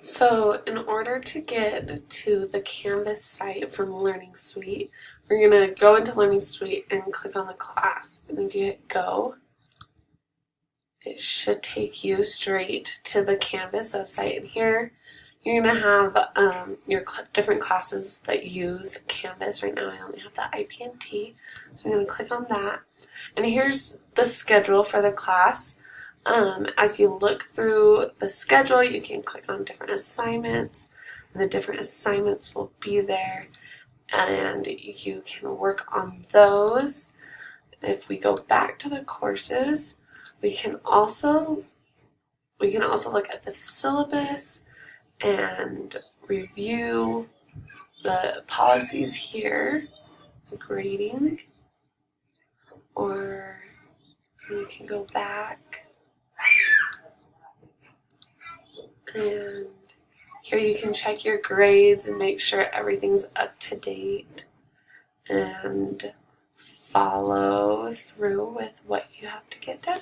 So in order to get to the Canvas site from Learning Suite, we're going to go into Learning Suite and click on the class. And if you hit go, it should take you straight to the Canvas website. And here you're going to have your different classes that use Canvas. Right now I only have the IPNT, so I'm going to click on that. And here's the schedule for the class. As you look through the schedule, you can click on different assignments, and the different assignments will be there, and you can work on those. If we go back to the courses, we can also look at the syllabus and review the policies here, the grading, or we can go back. And here you can check your grades and make sure everything's up to date and follow through with what you have to get done.